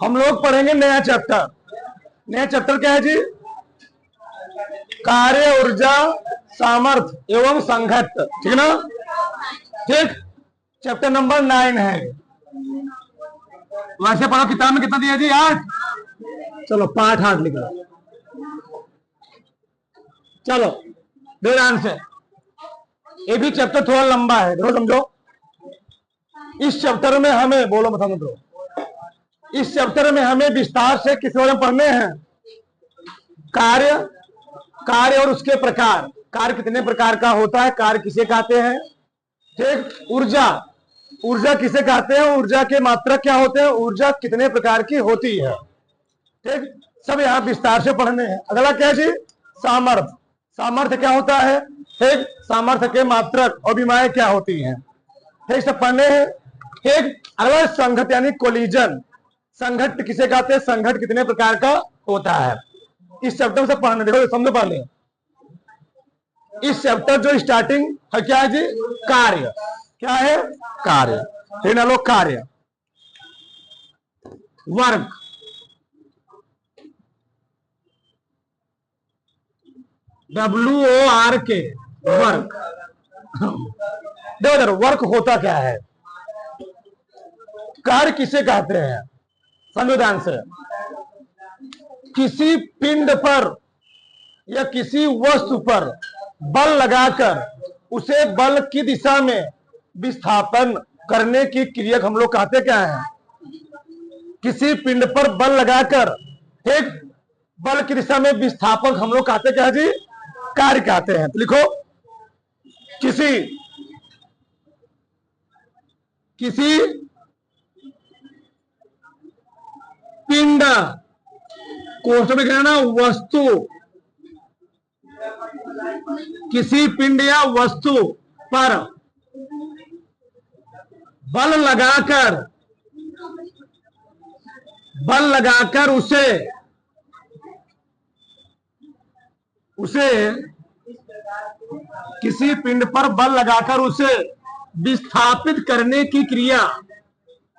हम लोग पढ़ेंगे नया चैप्टर। नया चैप्टर क्या है जी? कार्य, ऊर्जा, सामर्थ्य एवं संघट्ट, ठीक ना? ठीक, चैप्टर नंबर 9 है। वैसे पढ़ो, किताब में कितना दिया जी? 8। चलो पाठ 8 लिख लो। चलो ध्यान से, ये भी चैप्टर थोड़ा लंबा है, देखो समझो। इस चैप्टर में हमें, बोलो मत दो, इस चैप्टर में हमें विस्तार से किस बारे में पढ़ने हैं? कार्य, कार्य और उसके प्रकार। कार्य कितने प्रकार का होता है, कार्य किसे कहते हैं? ठीक, ऊर्जा, ऊर्जा किसे कहते हैं? ऊर्जा के मात्रक क्या होते हैं? ऊर्जा कितने प्रकार की होती है? ठीक, सब यहाँ विस्तार से पढ़ने हैं। अगला क्या है जी? सामर्थ्य। सामर्थ्य क्या होता है? ठीक, सामर्थ्य के मात्रक और विमाएं क्या होती हैं? ठीक, सब पढ़ने हैं। ठीक, अगला संघट्ट यानी कोलिजन। संघट्ट किसे कहते हैं? संघट्ट कितने प्रकार का होता है? इस चैप्टर से पढ़ने, देखो समझो पहले। इस चैप्टर जो स्टार्टिंग है क्या है जी? कार्य। क्या है? कार्य। ठीक ना लोग? कार्य, वर्क, WORK, वर्क। देखो इधर, वर्क होता क्या है? कार्य किसे कहते हैं? संविधान से किसी पिंड पर या किसी वस्तु पर बल लगाकर उसे बल की दिशा में विस्थापन करने की क्रिया हम लोग कहते क्या है? किसी पिंड पर बल लगाकर, ठीक, बल की दिशा में विस्थापन हम लोग कहते क्या है जी? कार्य कहते हैं। तो लिखो, किसी पिंड, क्वेश्चन में कहना वस्तु, किसी पिंड या वस्तु पर बल लगाकर उसे किसी पिंड पर बल लगाकर उसे विस्थापित करने की क्रिया।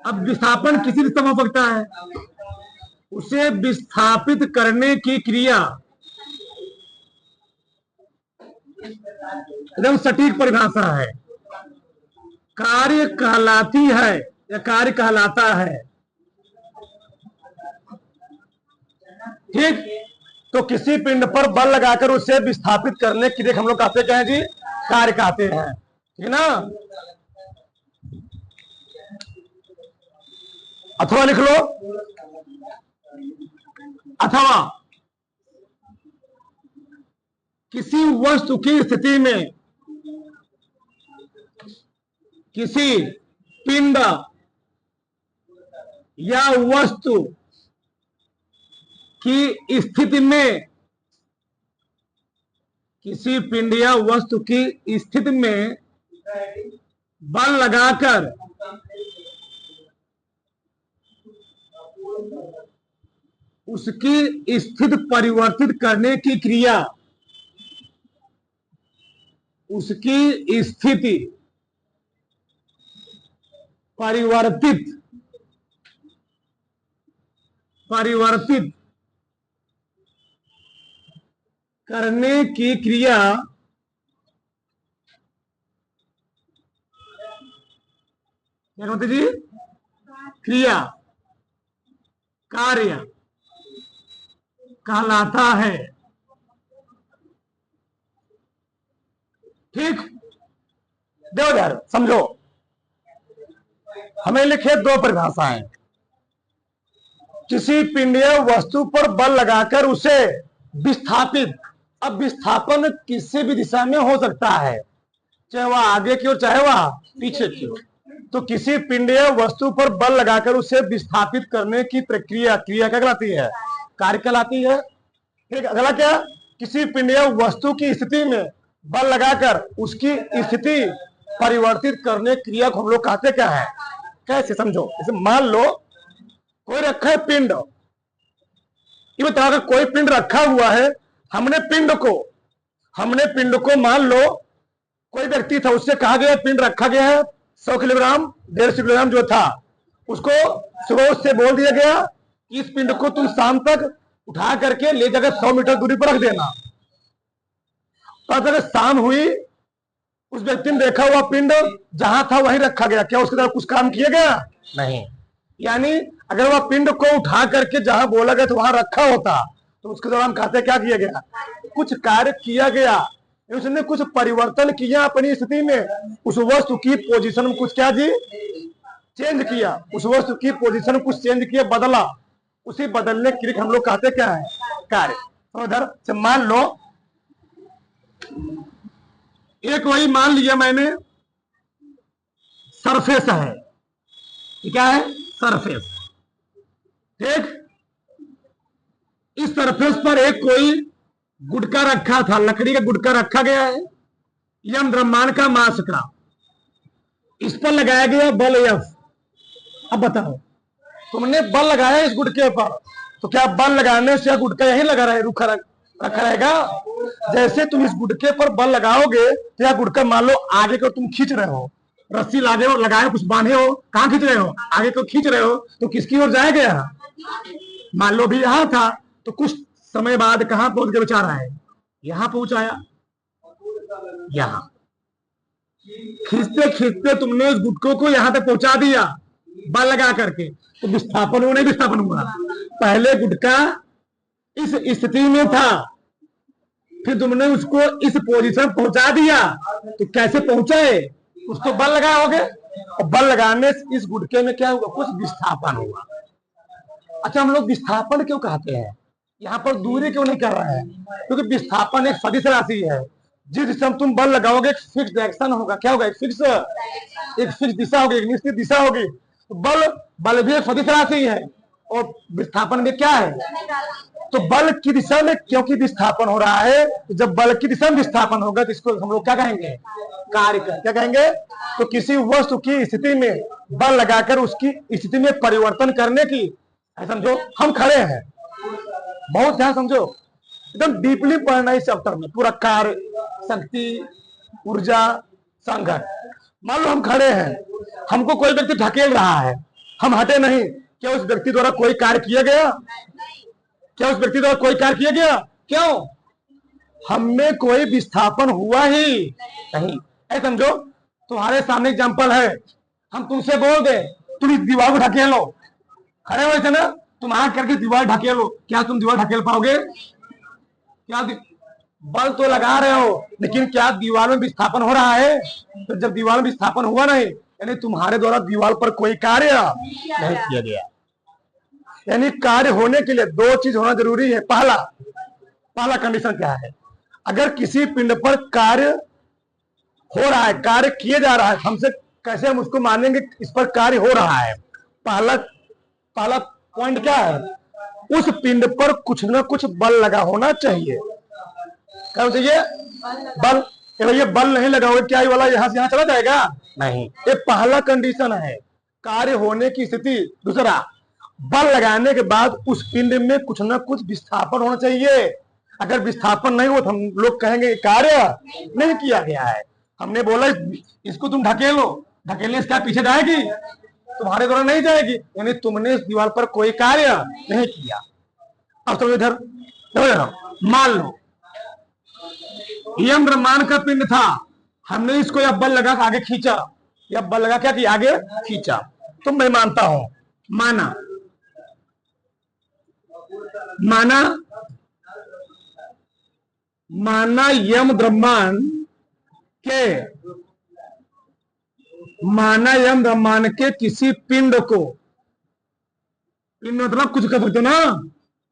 अब विस्थापन किसी दिशा में हो सकता है, उसे विस्थापित करने की क्रिया एकदम सटीक परिभाषा है, कार्य कहलाती है या कार्य कहलाता है। ठीक, तो किसी पिंड पर बल लगाकर उसे विस्थापित करने की क्रिया हम लोग कहते क्या है जी? कार्य कहते हैं। ठीक ना? अथवा लिख लो, अथवा किसी वस्तु की स्थिति में किसी पिंड या वस्तु की स्थिति में, किसी पिंड या वस्तु की स्थिति में बल लगाकर उसकी स्थिति परिवर्तित करने की क्रिया, उसकी स्थिति परिवर्तित करने की क्रिया क्या कहते जी? क्रिया, कार्य कहलाता है। ठीक, देखो यार समझो, हमें लिखे दो परिभाषाएं। किसी पिंड या वस्तु पर बल लगाकर उसे विस्थापित। अब विस्थापन किसी भी दिशा में हो सकता है, चाहे वह आगे की ओर चाहे वह पीछे की ओर। तो किसी पिंड या वस्तु पर बल लगाकर उसे विस्थापित करने की प्रक्रिया, क्रिया क्या कहलाती है? कार्य कहलाती है। ठीक, अगला क्या? किसी पिंड या वस्तु की स्थिति में बल लगाकर उसकी स्थिति परिवर्तित करने क्रिया को हम लोग कहते क्या है? कैसे समझो, जैसे मान लो कोई रखा है पिंड, ये बताओ अगर कोई पिंड रखा हुआ है, हमने पिंड को मान लो कोई व्यक्ति था, उससे कहा गया पिंड रखा गया है 100 किलोग्राम 150 किलोग्राम जो था, उसको सुबह से बोल दिया गया कि इस पिंड को तुम शाम तक उठा करके ले जाकर 100 मीटर दूरी पर रख देना। तो अगर शाम हुई, उस व्यक्ति ने देखा हुआ पिंड जहां था वहीं रखा गया, क्या उसके तरफ कुछ काम किया गया? नहीं। यानी अगर वह पिंड को उठा करके जहां बोला गया तो वहां रखा होता, तो उसके दौरान कहते क्या किया गया? कुछ कार्य किया गया, उसने कुछ परिवर्तन किया अपनी स्थिति में, उस वस्तु की पोजीशन में कुछ क्या जी चेंज किया, उस वस्तु की पोजीशन कुछ चेंज किया, बदला। उसी बदलने की हम लोग कहते क्या है? कार्य। तो उधर से मान लो एक वही मान लिया मैंने सरफेस है, क्या है? सरफेस। ठीक, इस सरफेस पर एक कोई गुटका रखा था, लकड़ी का गुटका रखा गया है, यम द्रव्यमान का मास का, इस पर लगाया गया बल एफ। अब बताओ, तुमने बल लगाया इस गुटके पर, तो क्या बल लगाने से गुटका यहीं लगा रहे रुखा रखा रहेगा? जैसे तुम इस गुटके पर बल लगाओगे तो यह गुटका मान लो आगे को तुम खींच रहे हो, रस्सी लागे हो, लगाए कुछ बांधे हो, कहां खींच रहे हो? आगे को खींच रहे हो, तो किसकी ओर जाएगा? मान लो भी यहां था, तो कुछ समय बाद कहां पहुंच के बेचारा है? यहां पहुंचाया, यहां खींचते खींचते तुमने उस गुटकों को यहां तक पहुंचा दिया बल लगा करके, तो विस्थापन हुआ नहीं? विस्थापन हुआ। पहले गुटका इस स्थिति में था, फिर तुमने उसको इस पोजीशन पहुंचा दिया, तो कैसे पहुंचाए? कुछ तो बल लगाए होगे, और बल लगाने से इस गुटके में क्या हुआ? कुछ विस्थापन हुआ। अच्छा, हम लोग विस्थापन क्यों कहते हैं? यहाँ पर दूरी क्यों नहीं कर रहे हैं? क्योंकि विस्थापन एक सदिश राशि है, जिस दिशा में तुम बल लगाओगे एक फिक्स डायरेक्शन होगा। क्या होगा? एक फिक्स दिशा होगी, एक निश्चित दिशा होगी। तो बल भी एक सदिश राशि है, और विस्थापन में क्या है? तो बल की दिशा में क्योंकि विस्थापन हो रहा है, तो जब बल की दिशा में विस्थापन होगा तो इसको हम लोग क्या कहेंगे? कार्य। क्या कहेंगे? तो किसी वस्तु की स्थिति में बल लगाकर उसकी स्थिति में परिवर्तन करने की, समझो हम खड़े हैं, बहुत ध्यान समझो, एकदम डीपली पढ़ना इस चैप्टर में, पूरा कार्य, शक्ति, ऊर्जा, संघर्ष। मान लो हम खड़े हैं, हमको कोई व्यक्ति ढकेल रहा है, हम हटे नहीं, क्या उस व्यक्ति द्वारा कोई कार्य किया गया? क्या उस व्यक्ति द्वारा कोई कार्य किया गया? क्यों? हमें कोई विस्थापन हुआ ही नहीं। ऐसे समझो, तुम्हारे सामने एग्जाम्पल है, हम तुमसे बोल दे तुम इस दीवार को ढकेलो, खड़े हुए थे ना, तुम आ करके दीवार ढकेलो, क्या तुम दीवार ढकेल पाओगे? क्या बल तो लगा रहे हो, लेकिन क्या दीवार में विस्थापन हो रहा है? तो जब दीवार में विस्थापन हुआ नहीं, यानी तुम्हारे द्वारा दीवार पर कोई कार्य नहीं किया गया। यानी कार्य होने के लिए दो चीज होना जरूरी है। पहला कंडीशन क्या है? अगर किसी पिंड पर कार्य हो रहा है, कार्य किए जा रहा है, हमसे कैसे हम उसको मानेंगे इस पर कार्य हो रहा है? पहला पॉइंट क्या है? उस पिंड पर कुछ ना कुछ बल लगा होना चाहिए। क्या चाहिए? बल। ये बल नहीं लगाओगे क्या ये वाला यहां से यहां चला जाएगा? नहीं। ये पहला कंडीशन है कार्य होने की स्थिति। दूसरा, बल लगाने के बाद उस पिंड में कुछ ना कुछ विस्थापन होना चाहिए। अगर विस्थापन नहीं हो तो हम लोग कहेंगे कार्य नहीं किया गया है। हमने बोला इसको तुम ढकेलो, ढकेलने से क्या पीछे जाएगी? तुम्हारे द्वारा नहीं जाएगी, यानी तुमने इस दीवार पर कोई कार्य नहीं किया। अब तो इधर मान लो यम ब्रह्मांड का पिंड था, हमने इसको या बल लगा आगे खींचा, या बल लगा क्या किया? आगे खींचा। तो मैं मानता हूं, माना यम ब्रह्मांड के किसी पिंड को, पिंड मतलब कुछ कर सकते हो ना,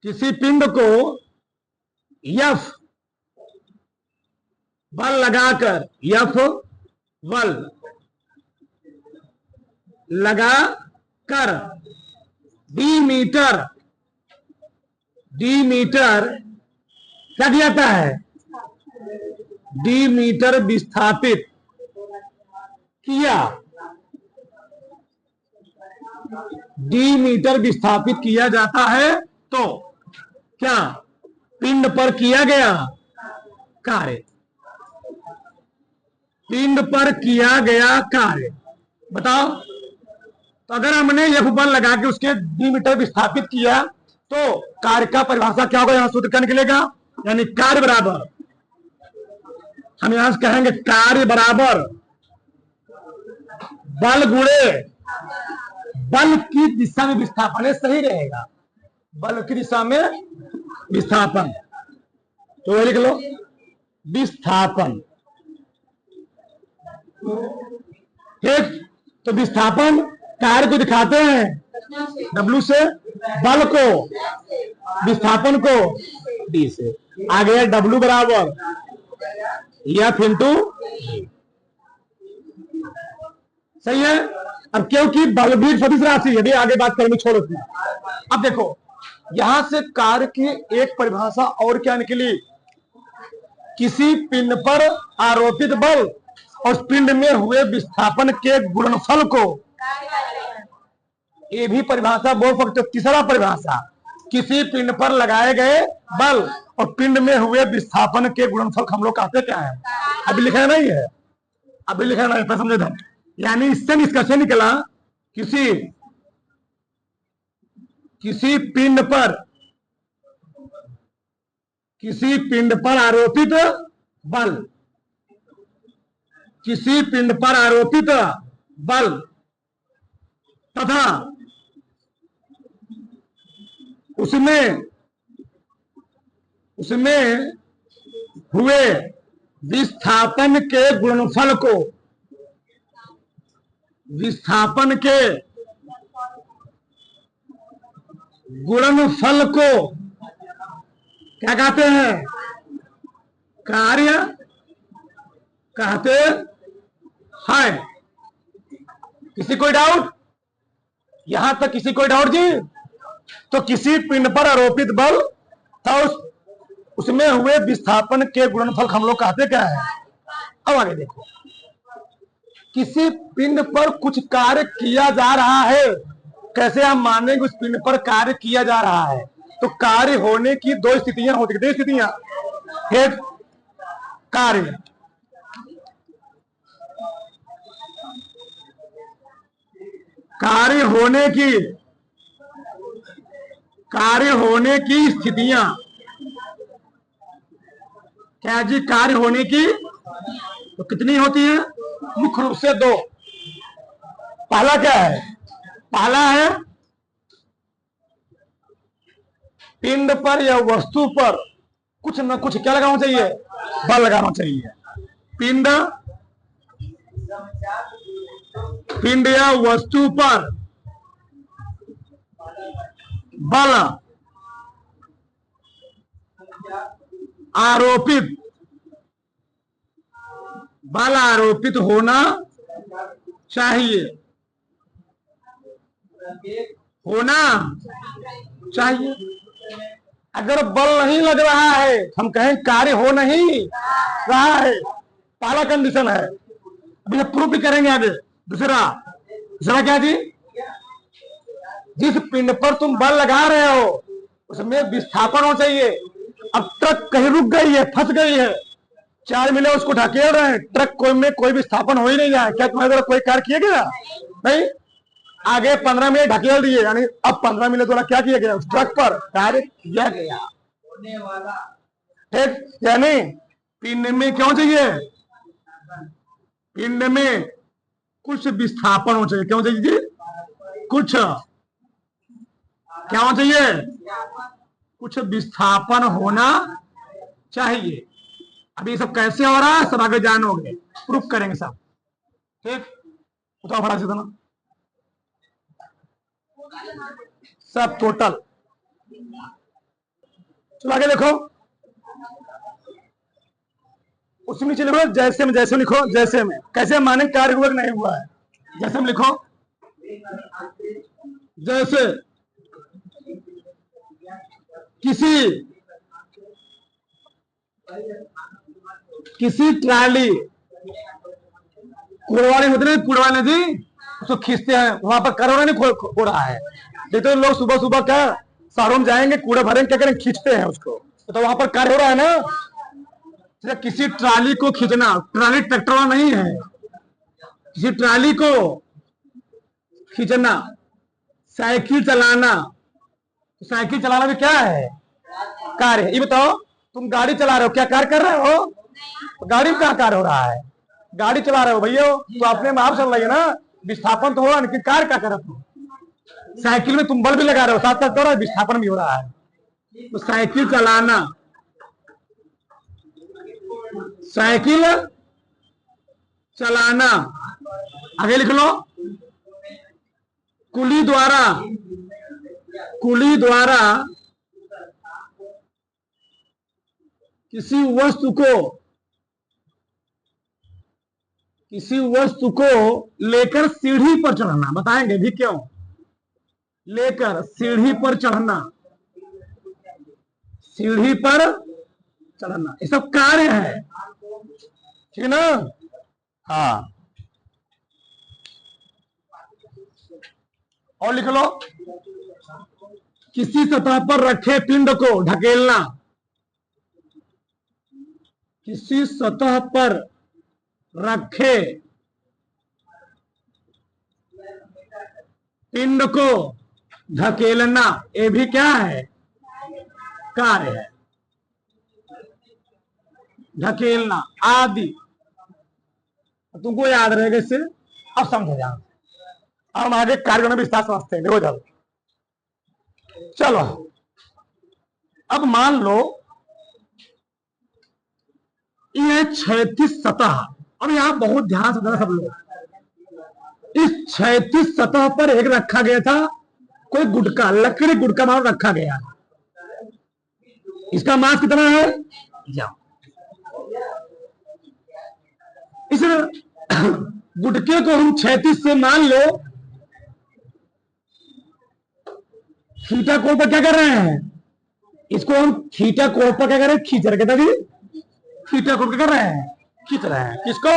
किसी पिंड को यफ बल लगाकर, यफ बल लगाकर डी मीटर क्या किया जाता है? डी मीटर विस्थापित किया, डी मीटर विस्थापित किया जाता है, तो क्या पिंड पर किया गया कार्य? पिंड पर किया गया कार्य बताओ। तो अगर हमने F बल लगा के उसके डी मीटर विस्थापित किया तो कार्य का परिभाषा क्या होगा, यहां सूत्र क्या निकलेगा, यानी कार्य बराबर, हम यहां से कहेंगे कार्य बराबर बल गुणे बल की दिशा में विस्थापन, सही रहेगा, बल की दिशा में विस्थापन। तो वही लिख लो, विस्थापन। ठीक, तो विस्थापन कार्य को दिखाते हैं W से, बल को, विस्थापन को D से। आ गया W बराबर F इंटू, सही है। अब क्योंकि बल भी सदिश राशि है, आगे बात करेंगे, छोड़ो। अब देखो यहां से कार्य की एक परिभाषा और क्या निकली, किसी पिंड पर आरोपित बल और पिंड में हुए विस्थापन के गुणनफल को, ये भी परिभाषा बोल सकते हो। तीसरा परिभाषा, किसी पिंड पर लगाए गए बल और पिंड में हुए विस्थापन के गुणनफल हम लोग कहते क्या है, अभी लिखा नहीं है, अभी लिखा नहीं है, समझे धन। यानी इससे निष्कर्ष निकला, किसी पिंड पर आरोपित बल, किसी पिंड पर आरोपित बल तथा उसमें हुए विस्थापन के गुणनफल को, विस्थापन के गुणनफल को क्या कहते हैं, कार्य कहते हैं। किसी कोई डाउट, यहां तक किसी कोई डाउट जी? तो किसी पिंड पर आरोपित बल था, उसमें हुए विस्थापन के गुणनफल हम लोग कहते क्या है। अब आगे देखो, किसी पिंड पर कुछ कार्य किया जा रहा है, कैसे हम मानेंगे उस पिंड पर कार्य किया जा रहा है। तो कार्य होने की दो स्थितियां होती, कितनी स्थितियां, एक कार्य, कार्य होने की स्थितियां, क्या जी, कार्य होने की तो कितनी होती है, मुख्य रूप से दो। पहला क्या है, पहला है पिंड पर या वस्तु पर कुछ न कुछ क्या लगाना चाहिए, बल लगाना चाहिए। पिंड या वस्तु पर बल आरोपित होना चाहिए, अगर बल नहीं लग रहा है, हम कहें कार्य हो नहीं रहा है, पहला कंडीशन है। अभी प्रूफ भी करेंगे आगे। दूसरा क्या जी, जिस पिंड पर तुम बल लगा रहे हो उसमें विस्थापन हो चाहिए। अब ट्रक कहीं रुक गई है, फंस गई है, 4 मिले उसको ढकेल रहे हैं, ट्रक में कोई विस्थापन हो ही नहीं रहा है, क्या तुम्हारे द्वारा कोई कार्य किया गया, नहीं। आगे 15 मिनट ढकेल दिए, यानी अब 15 मिनट द्वारा क्या किया गया, उस ट्रक पर कार्य किया गया। ठीक, यानी पिंड में क्यों चाहिए, पिंड में कुछ विस्थापन हो चाहिए, क्यों चाहिए जी, कुछ क्या होना चाहिए, कुछ विस्थापन होना चाहिए। अब ये सब कैसे हो रहा है, सब आगे जानोगे, प्रूफ करेंगे सब। ठीक, बताओ फटाक से ना सब टोटल। चलो आगे देखो, उसमें नीचे लिखो जैसे में, जैसे लिखो, जैसे में कैसे माने कार्य हुआ नहीं हुआ है, जैसे में लिखो, जैसे किसी ट्राली, कूड़वाले होते हैं, कूड़वाले जी उसको खींचते हैं, वहां पर करोड़ा नहीं खो रहा है। देखते लोग सुबह सुबह क्या शहरों में जाएंगे, कूड़े भरेंगे, क्या करेंगे, खींचते हैं उसको, तो वहां पर कार्य हो रहा है ना। किसी ट्राली को खींचना, ट्राली ट्रैक्टर वाला नहीं है, किसी ट्राली को खींचना, साइकिल चलाना। तो साइकिल चलाना भी क्या है? कार्य है। ये बताओ, तुम गाड़ी चला रहे हो, क्या कार्य कर रहे हो? तो गाड़ी में क्या कार्य हो रहा है? गाड़ी चला रहे हो भैया, तो अपने में आप चल रही है ना, विस्थापन तो हो रहा है, लेकिन कार्य क्या कर रहे हो? साइकिल में तुम बल भी लगा रहे हो, साथ साथ हो रहा है, विस्थापन भी हो रहा है। तो साइकिल चलाना, साइकिल चलाना। आगे लिख लो, कुली द्वारा, कुली द्वारा किसी वस्तु को लेकर सीढ़ी पर चढ़ना। बताएंगे भी क्यों? लेकर सीढ़ी पर चढ़ना, सीढ़ी पर चढ़ना, ये सब कार्य है, ठीक है ना? हाँ, और लिख लो, किसी सतह पर रखे पिंड को ढकेलना, किसी सतह पर रखे पिंड को ढकेलना, ये भी क्या है? कार्य है। ढकेलना आदि तुमको याद रहेगा इससे, अब समझ जाओ। अब हम आगे कार्य में विस्तार समझते हैं। देखो जाओ, चलो अब मान लो ये क्षैतिज सतह। अब यहां बहुत ध्यान से देना सब लोग। इस क्षैतिज सतह पर एक रखा गया था कोई गुटका, लकड़ी गुटका मानो रखा गया। इसका मास कितना है? जाओ, इस गुटके को हम क्षैतिज से मान लो थीटा कोण पर क्या कर रहे हैं? इसको हम थीटा कोण पर क्या कर रहे हैं? खींच रहे थे। थीटा कोण क्या कर रहे हैं? खींच रहे हैं। किसको?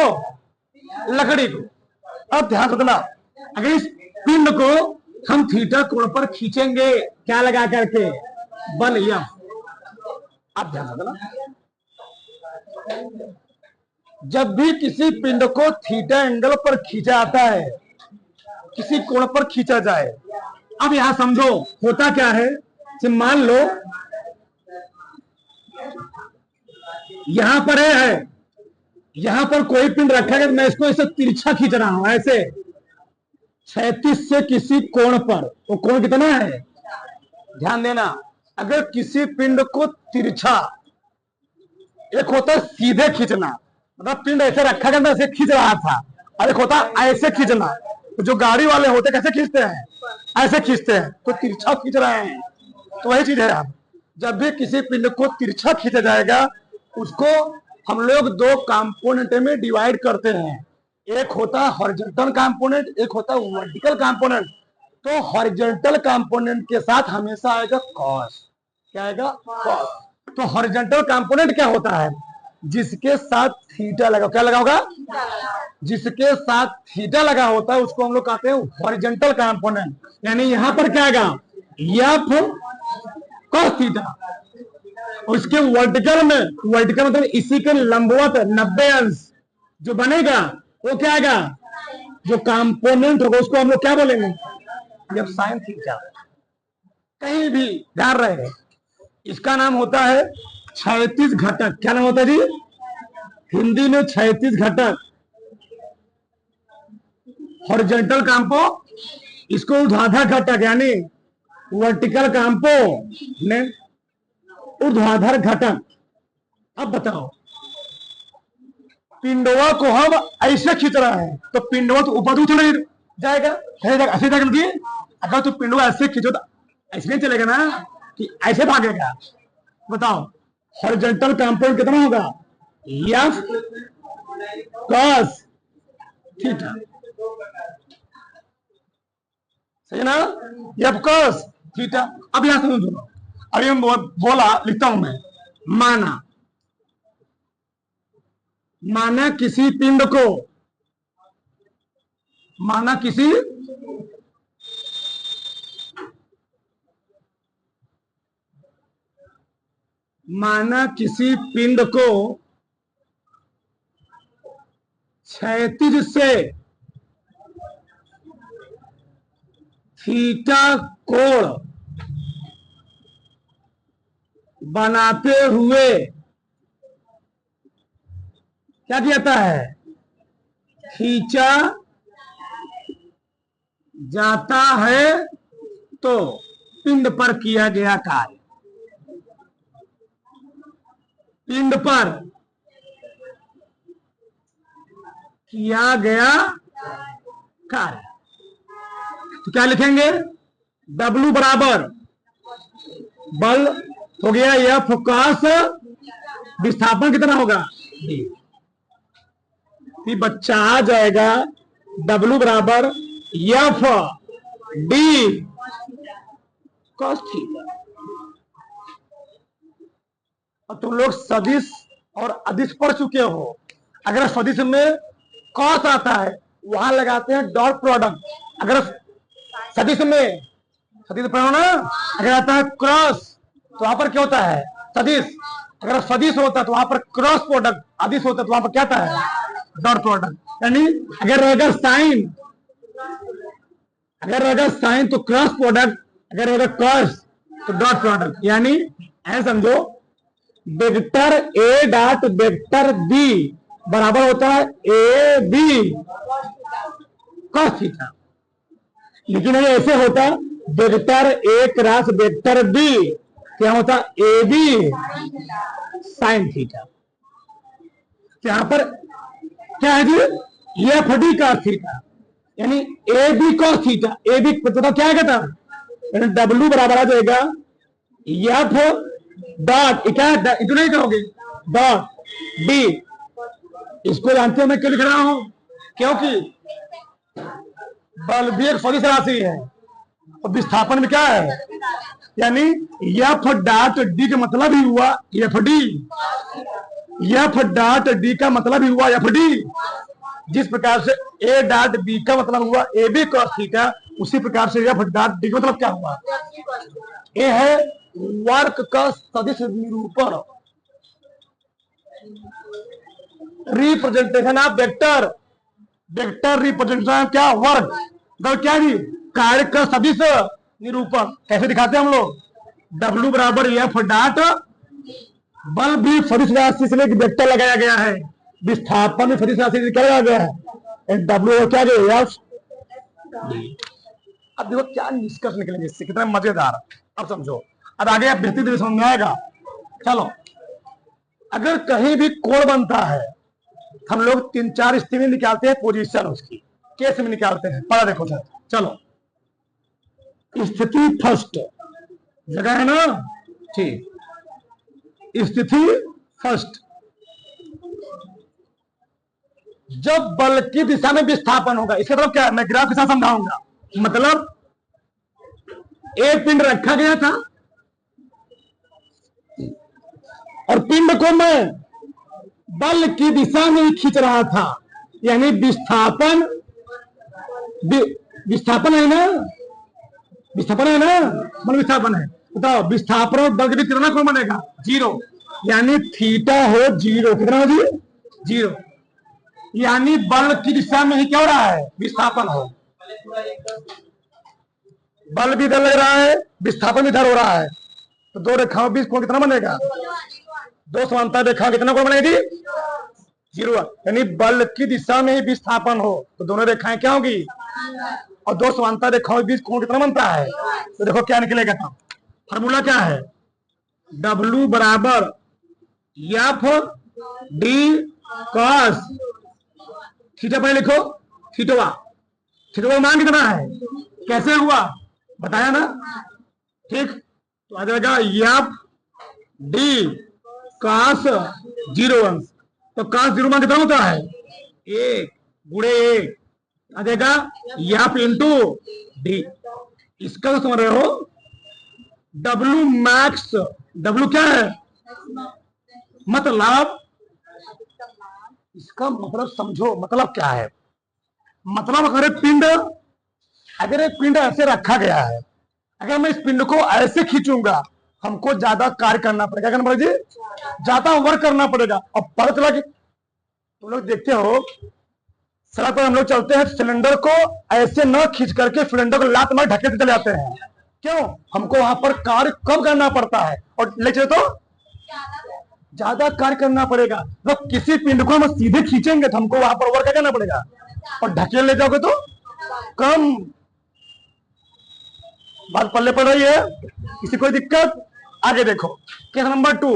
लकड़ी को। अब ध्यान रखना, अगर इस पिंड को हम थीटा कोण पर खींचेंगे, क्या लगा करके? बल यम। अब ध्यान रखना, जब भी किसी पिंड को थीटा एंगल पर खींचा जाता है, किसी कोण पर खींचा जाए, अब यहां समझो होता क्या है। मान लो यहां पर है, यहां पर कोई पिंड रखा गया, मैं इसको ऐसे तिरछा खींच रहा हूं, ऐसे 36 से किसी कोण पर। वो कोण कितना है? ध्यान देना, अगर किसी पिंड को तिरछा, एक होता है सीधे खींचना, मतलब पिंड ऐसे रखा गया, ऐसे खींच रहा था, और एक होता है ऐसे खींचना। तो जो गाड़ी वाले होते कैसे खींचते हैं? ऐसे खींचते हैं, तो तिरछा खींच रहे हैं। तो वही चीज है यार, जब भी किसी पिंड को तिरछा खींचा जाएगा, उसको हम लोग दो कंपोनेंट में डिवाइड करते हैं। एक होता है हॉरिजॉन्टल कंपोनेंट, एक होता है वर्टिकल कंपोनेंट। तो हॉरिजॉन्टल कंपोनेंट के साथ हमेशा आएगा कॉस। क्या आएगा? कॉस। तो हॉरिजॉन्टल कंपोनेंट क्या होता है? जिसके साथ थीटा लगा, क्या लगा होगा? जिसके साथ थीटा लगा होता है उसको हम लोग कहते हैं हॉरिजॉन्टल कंपोनेंट। यानी यहां पर क्या आएगा? F cos theta. उसके वर्टिकल में, वर्टिकल मतलब इसी के लंबवत 90 अंश जो बनेगा, वो क्या आएगा? जो कंपोनेंट होगा उसको हम लोग क्या बोलेंगे? जब साइन थीटा। कहीं भी ध्यान रहे, इसका नाम होता है क्षैतिज घटक। क्या नाम होता है जी? हिंदी में क्षैतिज घटक, हॉरिजॉन्टल कंपो। इसको ऊर्ध्वाधर घटक यानी वर्टिकल कंपो ने ऊर्ध्वाधर घटक। अब बताओ, पिंडवा को हम ऐसे खींच रहे हैं, तो पिंडवा तो ऊपर उठ नहीं जाएगा, ऐसे जाएगा। अगर तो पिंडवा ऐसे खींचो तो ऐसे नहीं चलेगा ना, कि ऐसे भागेगा। बताओ, हॉरिजॉन्टल कंपोनेंट कितना होगा? एफ कॉस थीटा, सही ना? F cos theta. अब यहां समझो, अभी हम बोला, लिखता हूं मैं, माना, माना किसी पिंड को, माना किसी पिंड को क्षैतिज से थीटा कोण बनाते हुए क्या कहता है, खींचा जाता है तो पिंड पर किया गया कार्य, पिंड पर किया गया कार्य। तो क्या लिखेंगे, W बराबर बल हो गया F cos विस्थापन कितना होगा D। बच्चा आ जाएगा W बराबर F D cos थीटा। और तुम लोग सदिश और अदिश पढ़ चुके हो, अगर सदिश में कॉस आता है वहां लगाते हैं डॉट प्रोडक्ट। अगर सदिश में सदिश पढ़ो ना, अगर आता है क्रॉस तो वहां पर क्या होता है, सदिश। अगर सदिश होता है तो वहां पर क्रॉस प्रोडक्ट, अदिश होता है तो वहां पर क्या आता है, डॉट प्रोडक्ट। यानी अगर रहेगा साइन, अगर रहेगा साइन तो क्रॉस प्रोडक्ट, अगर रहेगा कॉस तो डॉट प्रोडक्ट। यानी ऐसा समझो, vector A dot vector B बराबर होता है ए बी कॉस थीटा। लेकिन अगर ऐसे होता vector A cross vector B, क्या होता ए बी साइन थीटा। यहां पर क्या है जी, एफ डी कॉस थीटा, यानी A B cos theta. A B पता क्या है, यानी डब्ल्यू बराबर आ जाएगा एफ डॉट, क्या इतना ही कहोगे डॉट डी। इसको जानते हो मैं क्यों लिख रहा हूं, क्योंकि बल भी एक सदिश राशि है और विस्थापन में क्या है, यानी एफ डॉट डी का मतलब ही हुआ F D, F dot D का मतलब ही हुआ एफ डी। जिस प्रकार से ए डॉट बी का मतलब हुआ ए बी कॉस थीटा, उसी प्रकार से एफ डॉट डी का मतलब क्या हुआ, ए है वर्क का सदिश निरूपण, representation of vector. Vector representation क्या, वर्क, मतलब क्या जी, कार्य का सदिश निरूपण। कैसे दिखाते हैं हम लोग, W बराबर एफ डॉट, बल भी सदिश राशि से वेक्टर लगाया गया है, विस्थापन में सदिश राशि से क्या लगाया गया है, W क्या जो एफ। अब देखो क्या निष्कर्ष निकलेंगे इससे, कितना मजेदार। अब समझो, अब आगे आप बेहतर समझ में आएगा। चलो, अगर कहीं भी कोण बनता है हम लोग 3-4 स्थिति निकालते हैं, पोजीशन उसकी केस में निकालते हैं। पढ़ा देखो सर, चलो स्थिति फर्स्ट जगह है ना, ठीक, स्थिति फर्स्ट, जब बल की दिशा में विस्थापन होगा, इसका मतलब क्या है, मैं ग्राफ के साथ समझाऊंगा। मतलब एक पिंड रखा गया था और पिंड को मैं बल की दिशा में ही खींच रहा था, यानी विस्थापन, विस्थापन है ना, विस्थापन है ना, मतलब विस्थापन है। बताओ विस्थापन और बल के बीच कितना कोण बनेगा, जीरो। यानी थीटा हो जीरो, कितना हो जी, जीरो। यानी बल की दिशा में ही क्या हो रहा है, विस्थापन हो, बल भी इधर लग रहा है, विस्थापन भी इधर हो रहा है, तो दो रेखाओं बीच कोण कितना बनेगा, दो समांतर रेखा कितना कोण बनेगी, जीरो। यानी बल की दिशा में ही विस्थापन हो तो दोनों रेखाएं क्या होगी, और दो समांतर रेखाओं के बीच कोण कितना बनता है, तो देखो क्या निकलेगा। तब फॉर्मूला क्या है, W बराबर एफ डी कॉस थीटा, पहले लिखो थीटवा, थीटवा मान कितना है, कैसे हुआ बताया ना, ठीक। तो आ जाएगा एफ डी कॉस जीरो अंश, तो कॉस जीरो मान कितना होता है, 1 गुणे 1, आ जाएगा एफ इंटू डी। इसका तो समझ रहे हो, W मैक्स, W क्या है, मतलब, इसका मतलब समझो, मतलब क्या है, मतलब अगर एक पिंड ऐसे रखा गया है, अगर मैं इस पिंड को ऐसे खींचूंगा, हमको ज्यादा कार्य करना पड़ेगा, क्या करना पड़ेगा जी, ज्यादा वर्क करना पड़ेगा। और पता चला कि तुम लोग देखते हो सड़क पर हम लोग चलते हैं, सिलेंडर को ऐसे न खींच करके सिलेंडर को लात मार ढके चले जाते हैं। क्यों? हमको वहां पर कार्य कम करना पड़ता है, और ले चले तो ज्यादा कार्य करना पड़ेगा। तो किसी पिंड को हम सीधे खींचेंगे तो हमको वहां पर वर्क करना पड़ेगा, और ढकेल ले जाओगे तो कम। बात पल्ले पड़ रही है? किसी कोई दिक्कत? आगे देखो, केस नंबर 2,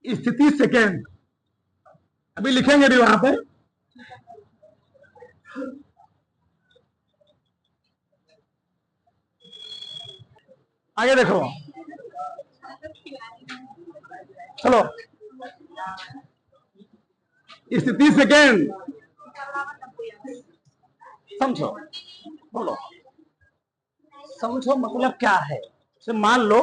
स्थिति सेकेंड। अभी लिखेंगे भी वहां पे। आगे देखो, चलो, स्थिति सेकेंड समझो, बोलो समझो मतलब क्या है। मान लो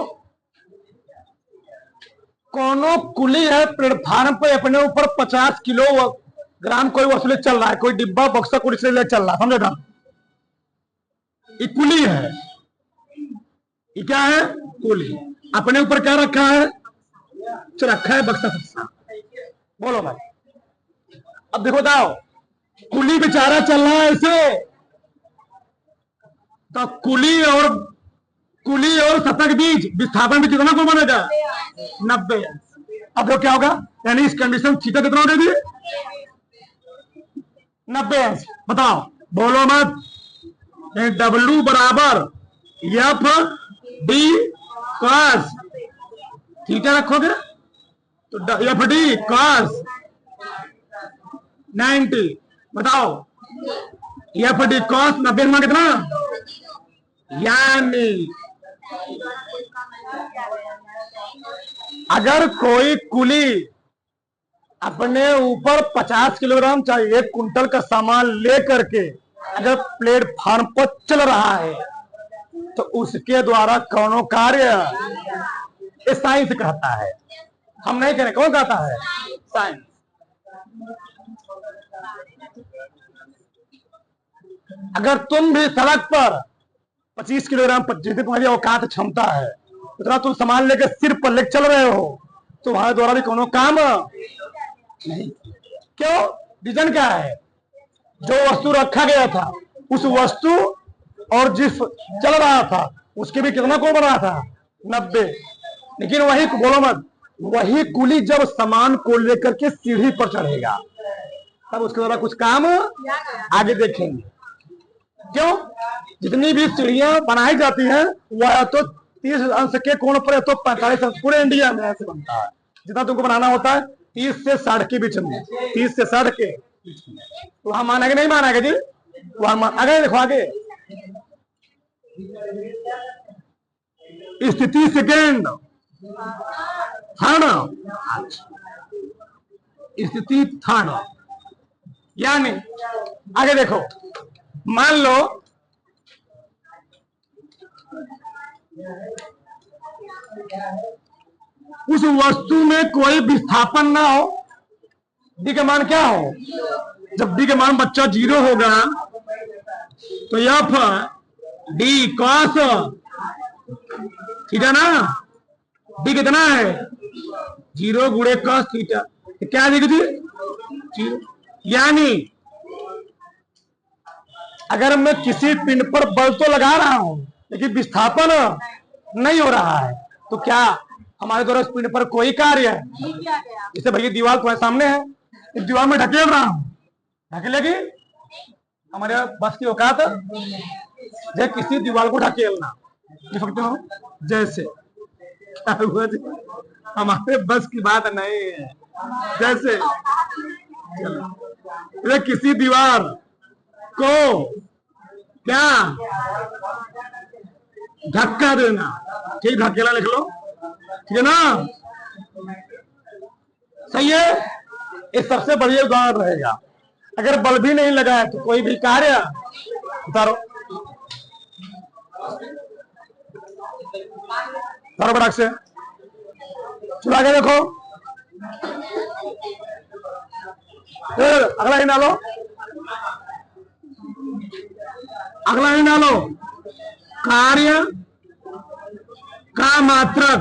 कोनो कुली है, प्लेटफार्म पे अपने ऊपर 50 किलोग्राम कोई वसूले चल रहा है, कोई डिब्बा बक्सा कुछ ले चल रहा है, समझे ना? ये कुली है, ये क्या है? कुली। अपने ऊपर क्या रखा है? रखा है बक्सा फक्सा। बोलो भाई, अब देखो दाओ, कुली बेचारा चल रहा है ऐसे, तो कुली और सतह के बीच विस्थापन में कितना कोण बनेगा? 90। अब देखो क्या होगा, यानी इस कंडीशन थीटा कितना हो जाएगी? 90 अंश। बताओ, बोलो मत। W बराबर एफ डी कॉस थीटा रखोगे तो एफ डी कॉस 90। बताओ, एफ डी कॉस 90 में कितना? यानी अगर कोई कुली अपने ऊपर 50 किलोग्राम चाहिए 1 कुंटल का सामान लेकर के अगर प्लेटफार्म पर चल रहा है तो उसके द्वारा कौन कार्य? ये साइंस कहता है, हम नहीं करें। कौन कहता है? साइंस। अगर तुम भी सड़क पर 25 किलोग्राम जितनी तुम्हारी औकात क्षमता है उतना तुम सामान लेकर सिर पर लेकर चल रहे हो, तुम्हारे द्वारा भी कोनो काम नहीं। क्यों? रीजन क्या है? जो वस्तु रखा गया था उस वस्तु और जिस चल रहा था उसके भी कितना कोण बना था? 90। लेकिन वही, बोलो मत, वही कुली जब सामान को लेकर के सीढ़ी पर चढ़ेगा तब उसके द्वारा कुछ काम आगे देखेंगे। क्यों? जितनी भी सीढ़ियां बनाई जाती हैं वह तो 30 अंश के कोण पर, तो 45 अंश पूरे इंडिया में ऐसे बनता है। जितना तुमको बनाना होता है 30 से 60 के बीच में, 30 से 60 के बीच में। तो वहां मानेगा नहीं मानेगा जी? वहां आगे देखो, आगे स्थिति सेकेंड थर्ड, स्थिति थर्ड। यानी आगे देखो, मान लो उस वस्तु में कोई विस्थापन ना हो, डी का मान क्या हो? जब डी का मान बच्चा 0 होगा तो एफ डी कॉस थीटा ना, डी कितना है? 0 गुणे कॉस थीटा, क्या देगी थी? 0। यानी अगर मैं किसी पिंड पर बल तो लगा रहा हूं लेकिन विस्थापन नहीं हो रहा है तो क्या हमारे द्वारा इस पिंड पर कोई कार्य है? जैसे भैया दीवार तुम्हारे सामने है, इस दीवार में ढकेल रहा हूं, ढकेलेगी? हमारे बस की औकात है किसी दीवार को ढकेलना? सकते हो? जैसे हमारे बस की बात नहीं है। जैसे किसी दीवार को क्या धक्का देना, ठीक? धकेला लिख लो, ठीक है ना? सही है। ये सबसे बढ़िया उदाहरण रहेगा। अगर बल भी नहीं लगा है तो कोई भी कार्य उतारो, बड़क से चला के देखो। अगला ही डालो, अगला ही डालो। कार्य का मात्रक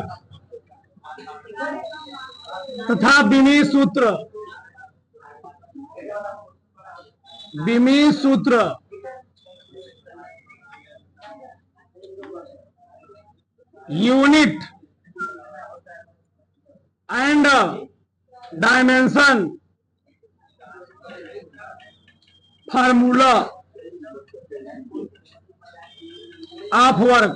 तथा विनी सूत्र बिमी सूत्र unit and dimension formula of work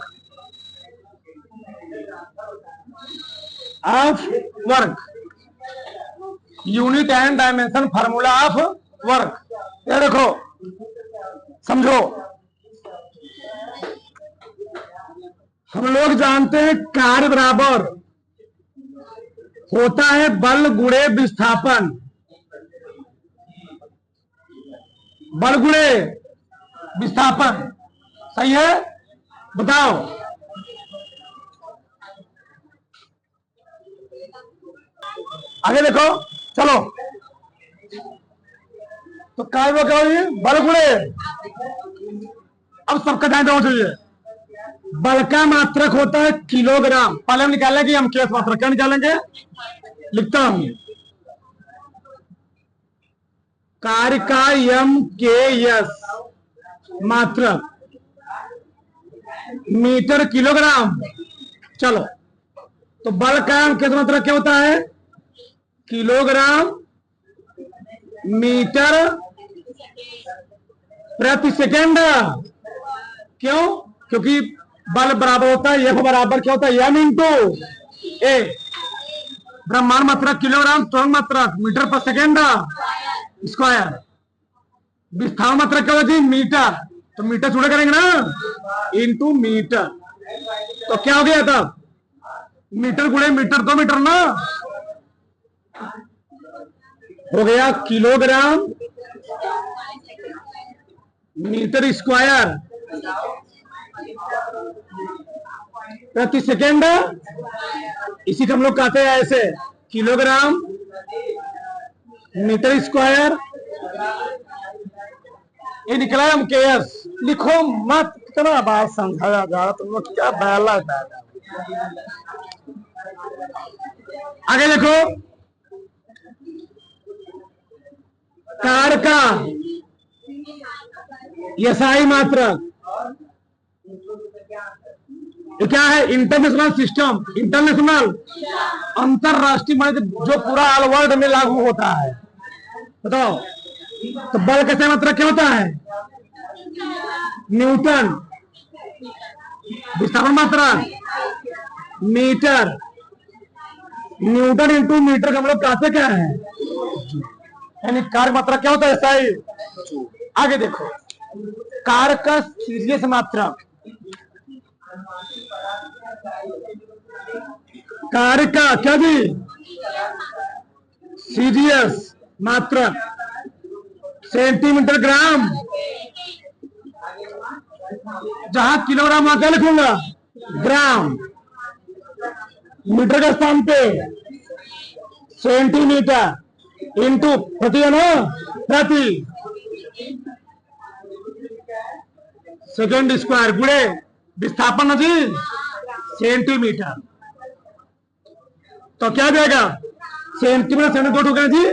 unit and dimension formula of work. ये देखो समझो, हम लोग जानते हैं कार्य बराबर होता है बल गुणे विस्थापन। बल गुणे विस्थापन, सही है? बताओ। आगे देखो, चलो। तो काय वो क्या होगी? बल गुणे। अब सबका ध्यान देना चाहिए। बल का मात्रक होता है किलोग्राम। पहले हम निकालेंगे हम केस मात्रक। क्या निकालेंगे? लिखता हूं, कार्य का एम के एस मात्रक मीटर किलोग्राम। चलो, तो बल का एम केस मात्रक क्या होता है? किलोग्राम मीटर प्रति सेकेंड। क्यों? क्योंकि बल बराबर होता है, एफ बराबर क्या होता है? एम इंटू ए। ब्रह्मांड मात्रक किलोग्राम, त्वरण मात्रक मीटर पर सेकेंड स्क्वायर। विस्थापन मात्रक क्या होगी? मीटर। तो मीटर जुड़े करेंगे ना, इंटू मीटर। तो क्या हो गया तब? मीटर गुणे मीटर, 2 मीटर ना हो गया किलोग्राम मीटर स्क्वायर प्रति सेकेंड। इसी को हम लोग कहते हैं ऐसे, किलोग्राम मीटर स्क्वायर। ये निकला है केएस। लिखो मत, कितना बात समझाया जा रहा, तुम लोग क्या बैला। आगे देखो, कार का एसआई मात्रक ये क्या है? International system. इंटरनेशनल अंतरराष्ट्रीय, मान जो पूरा ऑल वर्ल्ड में लागू होता है। बताओ, तो बल का मात्रक क्या होता है? न्यूटन। विस्थापन मात्रक मीटर। न्यूटन इंटू मीटर का हम लोग कहते क्या है? यानी कार्य मात्रक क्या होता है? एसआई। आगे देखो, कार्य का सीरियस मात्रक, कार्य का क्या जी? सीरियस मात्रक सेंटीमीटर ग्राम। जहां किलोग्राम वहां क्या लिखूंगा? ग्राम। मीटर के स्थान पे सेंटीमीटर इंटू प्रति है ना, प्रति सेकेंड स्क्वायर गुणे विस्थापन जी सेंटीमीटर। तो क्या जाएगा? सेंटीमीटर सेंटीमीटर 2 हो गया जी।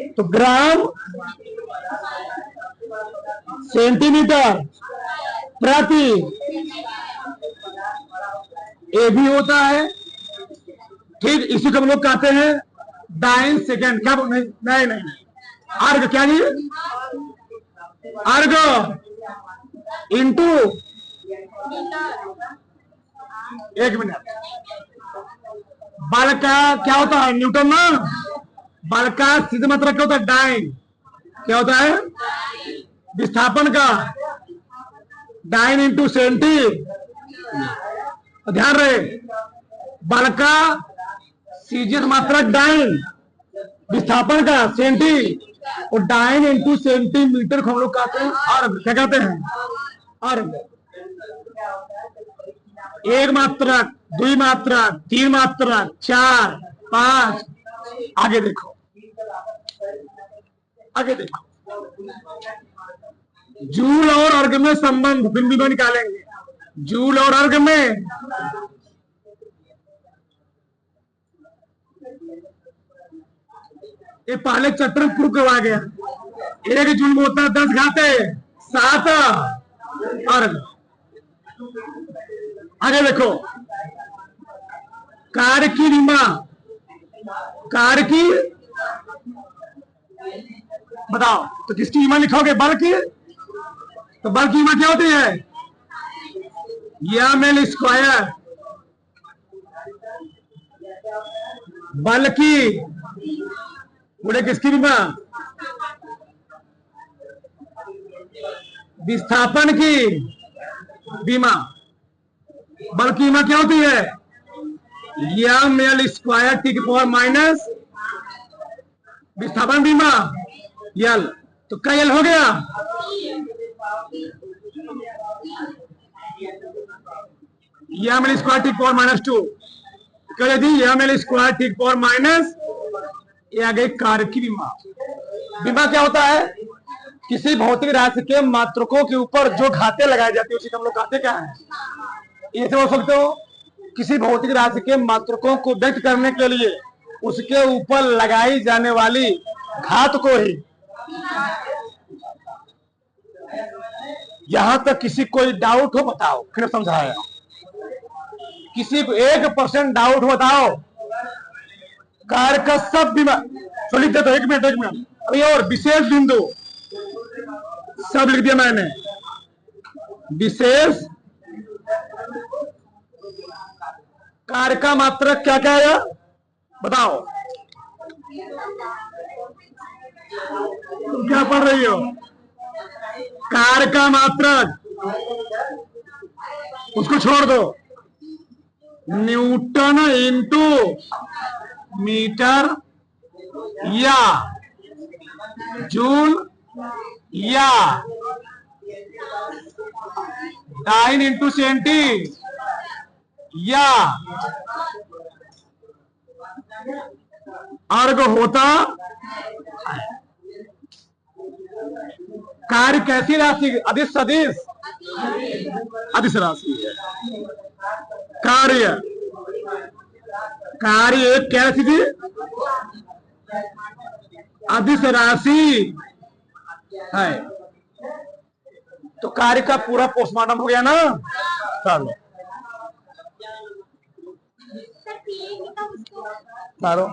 तो ग्राम सेंटीमीटर प्रति ए भी होता है। ठीक, इसी को हम लोग कहते हैं डाइन सेकेंड। क्या? नहीं नहीं नहीं, अर्ग। क्या जी? अर्ग इंटू, एक मिनट, बल का क्या होता है? न्यूटन ना। बल का सीधे मात्रक क्या होता है? डाइन। क्या होता है? विस्थापन का डाइन इंटू सेंटी। ध्यान रहे, बल का सीरियस मात्रक डाइन, विस्थापन का सेंटी, और डाइन इंटू सेंटीमीटर को हम लोग कहते हैं अर्ग। क्या कहते हैं? अर्ग। एक मात्रक, 2 मात्रक, 3 मात्रक, 4, 5। आगे देखो, आगे देखो, जूल और अर्ग में संबंध बिंदु निकालेंगे। जूल और अर्ग में ये पहले चैप्टर प्रूव करवा गया। एक जूल में होता है 10 घाते 7 अर्घ। आगे देखो, कार्य की रीमा, कार्य की बताओ तो किसकी रीमा लिखोगे? बल की। तो बल की रीमा क्या होती है? M L square. बल की बोले किसकी रीमा? विस्थापन की बीमा। बल की बीमा क्या होती है? एम एल स्क्वायर टी की पावर माइनस विस्थापन बीमा यल। तो क्या यल हो गया? एम एल स्क्वायर टी की पावर -2 कर दी। एम एल स्क्वायर टी की पावर माइनस, ये आ गई कार्य की बीमा। बीमा क्या होता है? किसी भौतिक राशि के मात्रकों के ऊपर जो घाते लगाए जाते हैं उसी को हम लोग कहते क्या है? ये समझ सकते हो, किसी भौतिक राशि के मात्रकों को व्यक्त करने के लिए उसके ऊपर लगाई जाने वाली घात को ही। यहां तक किसी कोई डाउट हो बताओ, फिर समझाया। किसी को 1% डाउट हो बताओ। कार्य का सब बीमा तो लिख दे दो। 1 मिनट अभी और विशेष बिंदु सब लिख दिया मैंने। विशेष कार्य का मात्रक क्या क्या है बताओ? तुम क्या पढ़ रही हो? कार्य का मात्रक, उसको छोड़ दो। न्यूटन इंटू मीटर या जूल या डाइन इंटू सेंटी या अर्ग होता। कार्य कैसी राशि? अदिश सदिश अदिश राशि है। कार्य कार्य एक क्या राशि थी? अदिश राशि है। तो कार्य का पूरा पोस्टमार्टम हो गया ना। चलो चलो